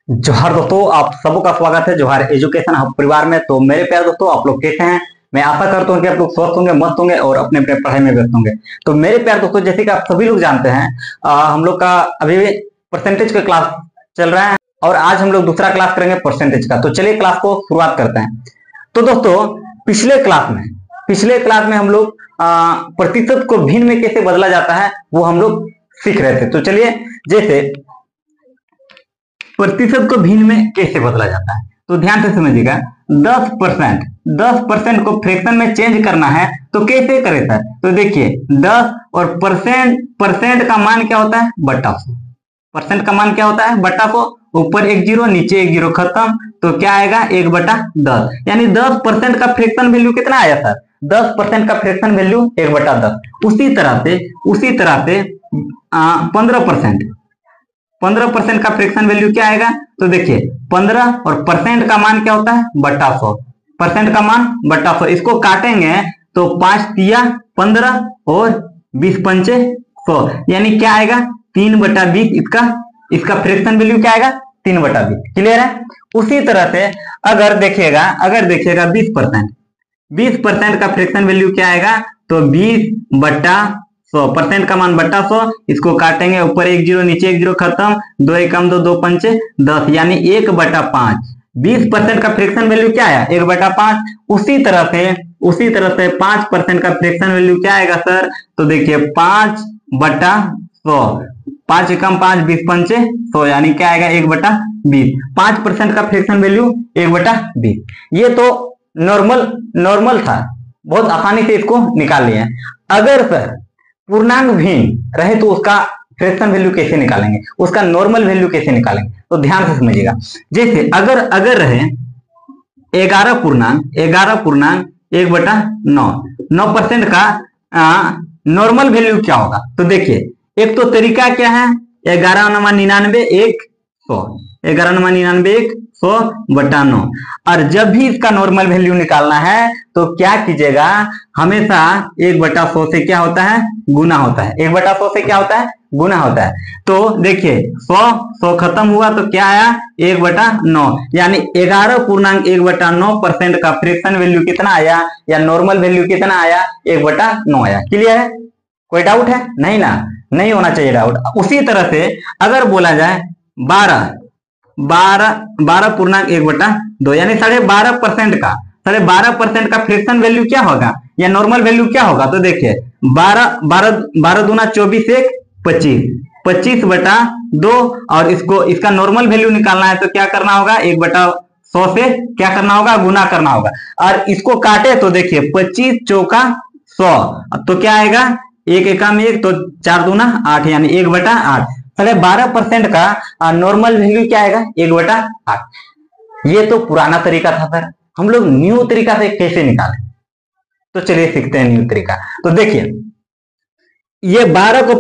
जोहार दोस्तों, आप सबका स्वागत है जोहार एजुकेशन हब परिवार में। तो मेरे प्यारे दोस्तों, आप लोग कैसे हैं? मैं आशा करता हूं कि आप लोग स्वस्थ होंगे, मस्त होंगे और अपने अपने पढ़ाई में व्यस्त होंगे। तो मेरे प्यारे दोस्तों, जैसे कि आप सभी लोग जानते हैं, हम लोग का अभी परसेंटेज का क्लास चल रहा है और आज हम लोग दूसरा क्लास करेंगे परसेंटेज का। तो चलिए क्लास को शुरुआत करते हैं। तो दोस्तों, पिछले क्लास में हम लोग प्रतिशत को भिन्न में कैसे बदला जाता है वो हम लोग सीख रहे थे। तो चलिए, जैसे प्रतिशत को भिन्न में कैसे बदला जाता है तो ध्यान से समझिएगा। 10% को फ्रैक्शन में चेंज करना है तो कैसे करें सर? तो देखिए, 10 और परसेंट का मान क्या होता है? बट्टा 100। परसेंट का मान क्या होता है? बट्टा 100। ऊपर एक जीरो, नीचे एक जीरो, खत्म। तो क्या आएगा? 1/10। यानी 10% का फ्रैक्शन वैल्यू कितना आया सर? 10% का फ्रैक्शन वैल्यू 1/10। उसी तरह से 15% का फ्रैक्शन वैल्यू क्या आएगा? तो देखिए, 15 और परसेंट का मान क्या होता है? बट्टा 100। परसेंट का मान बट्टा 100। इसको काटेंगे तो 5 तिया 15 और 20 पंचे 100, यानी क्या आएगा? 3/20। इसका फ्रैक्शन वैल्यू क्या आएगा? 3/20। क्लियर है? उसी तरह से अगर देखिएगा 20% का फ्रैक्शन वैल्यू क्या आएगा? तो 20/100। परसेंट का मान बट्टा 100। इसको काटेंगे, ऊपर एक जीरो, नीचे एक जीरो, खत्म। 2 एकम 2, 2 पंचे 10, यानी 1/5। 20% का फ्रैक्शन वैल्यू क्या है? 1/5। उसी तरह से 5% का फ्रैक्शन वैल्यू क्या आएगा सर? तो देखिए, 5/100। 5 एकम 5, 20 पंचे 100, यानी क्या आएगा? 1/20। 5% का फ्रैक्शन वैल्यू 1/20। ये तो नॉर्मल था, बहुत आसानी से इसको निकाल लिया। अगर सर पूर्णांक भिन्न रहे तो उसका फ्रैक्शन वैल्यू कैसे निकालेंगे, उसका नॉर्मल वैल्यू कैसे निकालेंगे? तो ध्यान से समझिएगा। जैसे अगर रहे 11 पूर्णांक 1/9, 9% का नॉर्मल वैल्यू क्या होगा? तो देखिए, एक तो तरीका क्या है? 11×99 100। 11×99 100/9। और जब भी इसका नॉर्मल वैल्यू निकालना है तो क्या कीजिएगा? हमेशा 1/100 से क्या होता है? गुना होता है। 1/100 से क्या होता है? गुना होता है। तो देखिए, 100 खत्म हुआ तो क्या आया? 1/9, यानी 11.1/9% का फ्रैक्शन वैल्यू कितना आया, या नॉर्मल वैल्यू कितना आया? 1/9 आया। क्लियर है? कोई डाउट है? नहीं ना, नहीं होना चाहिए डाउट। उसी तरह से अगर बोला जाए 12.1/2, यानी 12.5% का फ्रैक्शन वैल्यू क्या होगा, या नॉर्मल वैल्यू क्या होगा? तो देखिए, 12 दूना 24, 1 25, 25/2। और इसका नॉर्मल वैल्यू निकालना है तो क्या करना होगा? 1/100 से क्या करना होगा? गुना करना होगा। और इसको काटे तो देखिए, 25 चौका 100, तो क्या आएगा? 1 एकम 1, तो 4 दूना 8, यानी 1/8। 12% का नॉर्मल वैल्यू क्या आएगा? 1/8। ये तो पुराना तरीका था सर, हम लोग न्यू तरीका से कैसे निकालें? तो चलिए सीखते हैं न्यू तरीका। तो देखिए, ये 12 को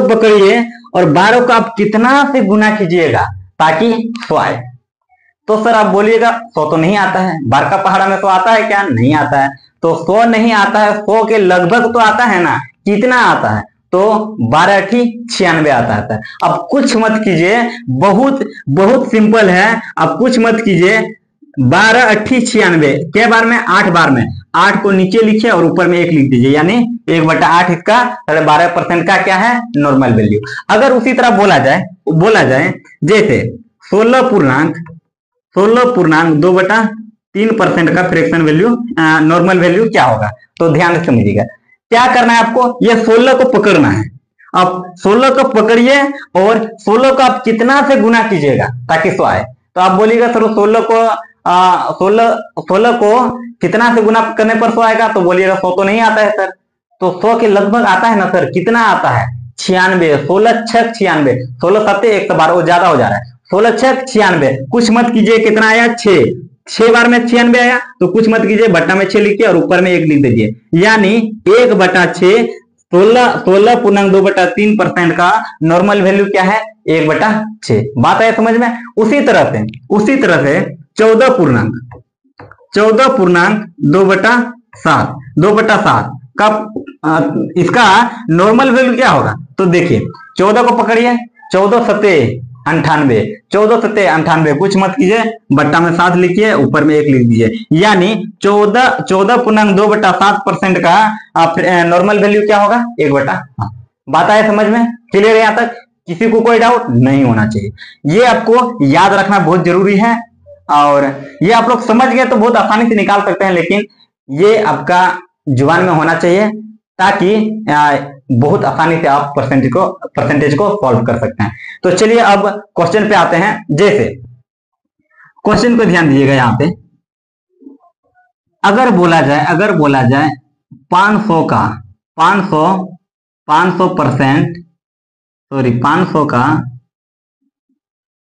पकड़िए और 12 को आप कितना से गुना कीजिएगा ताकि 100 आए? तो सर आप बोलिएगा 100 तो नहीं आता है, 12 का पहाड़ा में 100 आता है क्या? नहीं आता है। तो 100 नहीं आता है, 100 के लगभग तो आता है ना। कितना आता है? तो 12×96 आता है। अब कुछ मत कीजिए, बहुत सिंपल है। अब कुछ मत कीजिए, 12×96 क्या बार में? 8 बार में। 8 को नीचे लिखिए और ऊपर में 1 लिख दीजिए, यानी 1/8 इसका 12% का क्या है? Normal value. अगर उसी तरह बोला जाए जैसे 16 पूर्णांक 2/3% का फ्रैक्शन वैल्यू नॉर्मल वैल्यू क्या होगा? तो ध्यान से समझिएगा, क्या करना है आपको? ये 16 को पकड़ना है। अब 16 को पकड़िए और 16 को आप कितना से गुना कीजिएगा ताकि 100 आए? तो आप बोलिएगा सर 16 को कितना से गुना करने पर 100 आएगा? तो बोलिएगा 100 तो नहीं आता है सर। तो 100 के लगभग आता है ना सर। कितना आता है? 96। 16×6 96, 16×7 112, वो ज्यादा हो जा रहा है। 16×6 96, कुछ मत कीजिए, कितना आया? 6 बार में 96 आया। तो कुछ मत कीजिए, बट्टा में 6 लिखिए और ऊपर में 1 लिख दीजिए, यानी 1/6। 16.2/3% का नॉर्मल वैल्यू क्या है? 1/6। बात है समझ में? उसी तरह से 14.2/7 2/7 का इसका नॉर्मल वैल्यू क्या होगा? तो देखिए, 14 को पकड़िए, 14×7 98, 14 सत्ते 98, कुछ मत कीजिए, बट्टा में 7 लिखिए, ऊपर में 1 लिख दीजिए, यानी 14.2/7% का नॉर्मल वैल्यू क्या होगा 1/। बात आया समझ में? क्लियर है यहाँ तक? किसी को कोई डाउट नहीं होना चाहिए। ये आपको याद रखना बहुत जरूरी है, और ये आप लोग समझ गए तो बहुत आसानी से निकाल सकते हैं, लेकिन ये आपका जुबान में होना चाहिए, ताकि बहुत आसानी से आप परसेंटेज को सॉल्व कर सकते हैं। तो चलिए अब क्वेश्चन पे आते हैं। जैसे क्वेश्चन को ध्यान दीजिएगा, यहाँ पे अगर बोला जाए 500 का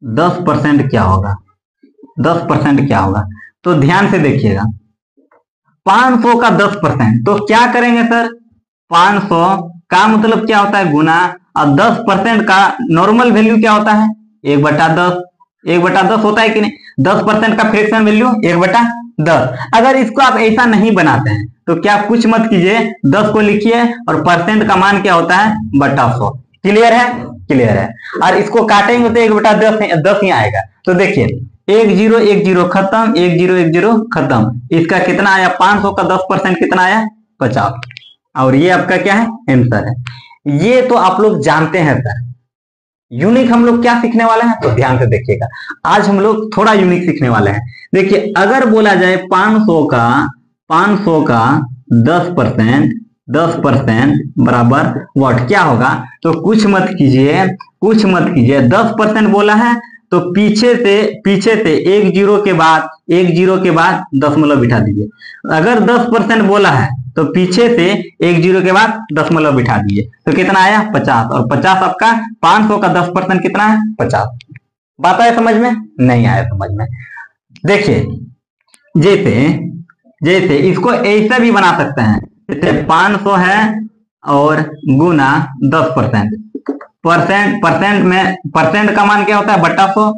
10% क्या होगा, 10% क्या होगा? तो ध्यान से देखिएगा, 500 का 10%, तो क्या करेंगे सर? 500 का मतलब क्या होता है? गुना, और 10% का नॉर्मल वैल्यू क्या होता है? 1/10। 1/10 होता है कि नहीं? 10% का फ्रैक्शन वैल्यू 1/10। अगर इसको आप ऐसा नहीं बनाते हैं तो क्या कुछ मत कीजिए, 10 को लिखिए और परसेंट का मान क्या होता है? बटा 100। क्लियर है? क्लियर है। और इसको काटेंगे तो 1/10 ही आएगा। तो देखिए 1 0 1 0 खत्म, 1 0 1 0 खत्म। इसका कितना आया? 500 का 10% कितना आया? 50। और ये आपका क्या है? आंसर है। ये तो आप लोग जानते हैं सर। यूनिक हम लोग क्या सीखने वाले हैं? तो ध्यान से देखिएगा, आज हम लोग थोड़ा यूनिक सीखने वाले हैं। देखिए अगर बोला जाए 500 का 10% बराबर व्हाट, क्या होगा? तो कुछ मत कीजिए, 10% बोला है तो पीछे से 1 0 के बाद दशमलव बिठा दीजिए। अगर 10% बोला है तो पीछे से 1 0 के बाद दशमलव बिठा दीजिए, तो कितना आया? 50। और 50 आपका 500 का 10% कितना है? 50। बात आया समझ में? नहीं आया समझ में? देखिए जैसे इसको ऐसे भी बना सकते हैं, जैसे 500 है और गुना 10%। परसेंट का मान क्या होता है? बटा 100।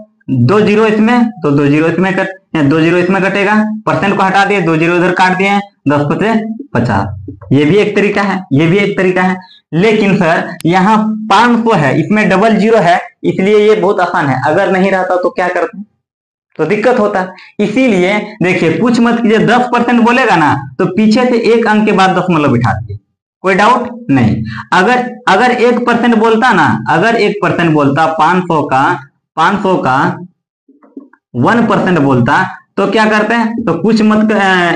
2 0 इसमें तो 2 0 इसमें कटेगा, परसेंट को हटा दिए, 2 0 इधर काट दिए, 10 से 50। ये भी एक तरीका है, लेकिन सर यहाँ 500 है, इसमें डबल 0 है, इसलिए ये बहुत आसान है। अगर नहीं रहता तो क्या करते हैं? तो दिक्कत होता। इसीलिए देखिए कुछ मत कीजिए, 10% बोलेगा ना तो पीछे से 1 अंक के बाद दशमलव बिठा दीजिए, कोई डाउट नहीं। अगर 1% बोलता ना, अगर 1% बोलता 500 का 1% बोलता तो क्या करते हैं? तो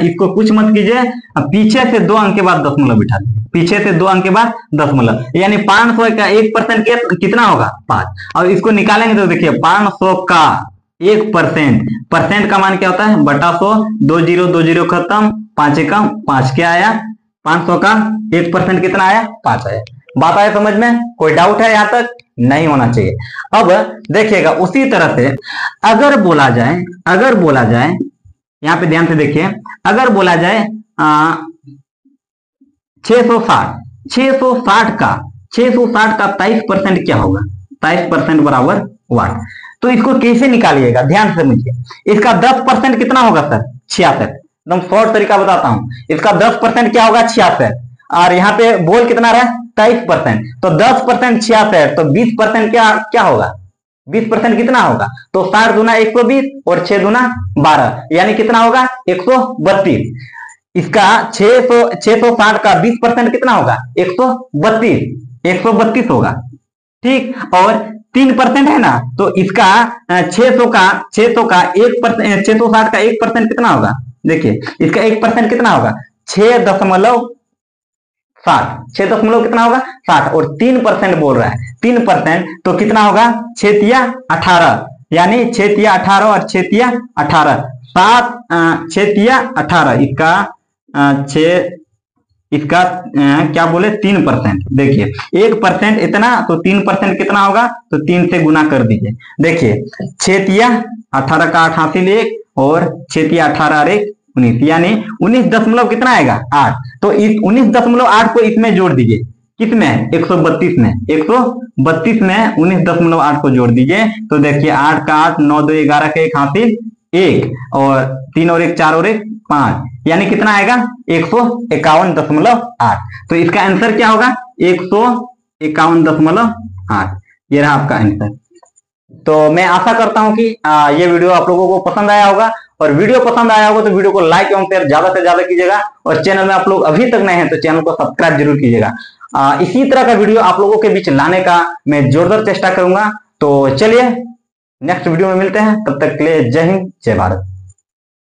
इसको कुछ मत कीजिए, पीछे से 2 अंक के बाद दशमलव बिठा दीजिए, पीछे से 2 अंक के बाद दशमलव, यानी 500 का 1% कितना होगा? 5। और इसको निकालेंगे तो देखिए 500 का 1% का मान क्या होता है? बटा 100। 2 0 खत्म, 5 एकम 5, क्या आया? 500 का 1% कितना आया? 5 आया। बात आया समझ में? कोई डाउट है यहाँ तक? नहीं होना चाहिए। अब देखिएगा उसी तरह से अगर बोला जाए यहाँ पे ध्यान से देखिए, अगर बोला जाए 660 का 23% क्या होगा? 23% बराबर वाट। तो इसको कैसे निकालिएगा? ध्यान से समझिए। इसका 10% कितना होगा सर? 66। एकदम शॉर्ट तरीका बताता हूं। इसका 10% क्या होगा? 66। और यहाँ पे बोल कितना रहा है? 23%। तो 10% 66, तो 20% क्या होगा? 20% कितना होगा? तो 60 दूना 120 और 6 दूना 12, यानी कितना होगा? 132। इसका 660 का 20% कितना होगा? 132 होगा। ठीक, और 3% है ना, तो इसका 660 का 1% कितना होगा? देखिए इसका 1% कितना होगा? 6.60 कितना होगा? 60। और 3% बोल रहा है, 3% तो कितना होगा? 6 तिया 18, यानी 6 तिया 18 और 6 तिया 18, 6 तिया 18, इसका क्या बोले? 3%। देखिए 1% इतना, तो 3% कितना होगा? तो 3 से गुना कर दीजिए। देखिए 6 तिया 18 का 8 हासिल 1 और 6 तिया 18 और 1 19, यानी 19 दशमलव कितना आएगा? 8। तो इस 19.8 को इसमें जोड़ दीजिए। किसमें? 132 में। 132 में 19.8 को जोड़ दीजिए, तो देखिए 8 का 8, 9 2 11 का 1 हासिल 1 और 3 और 1 4 और 1 5, यानी कितना आएगा? 151.8। तो इसका आंसर क्या होगा? 151.8। ये रहा आपका आंसर। तो मैं आशा करता हूं कि ये वीडियो आप लोगों को पसंद आया होगा, और वीडियो पसंद आया होगा तो वीडियो को लाइक एवं शेयर ज्यादा से ज्यादा कीजिएगा, और चैनल में आप लोग अभी तक नए हैं तो चैनल को सब्सक्राइब जरूर कीजिएगा। इसी तरह का वीडियो आप लोगों के बीच लाने का मैं जोरदार चेष्टा करूंगा। तो चलिए नेक्स्ट वीडियो में मिलते हैं, तब तक के लिए जय हिंद जय भारत।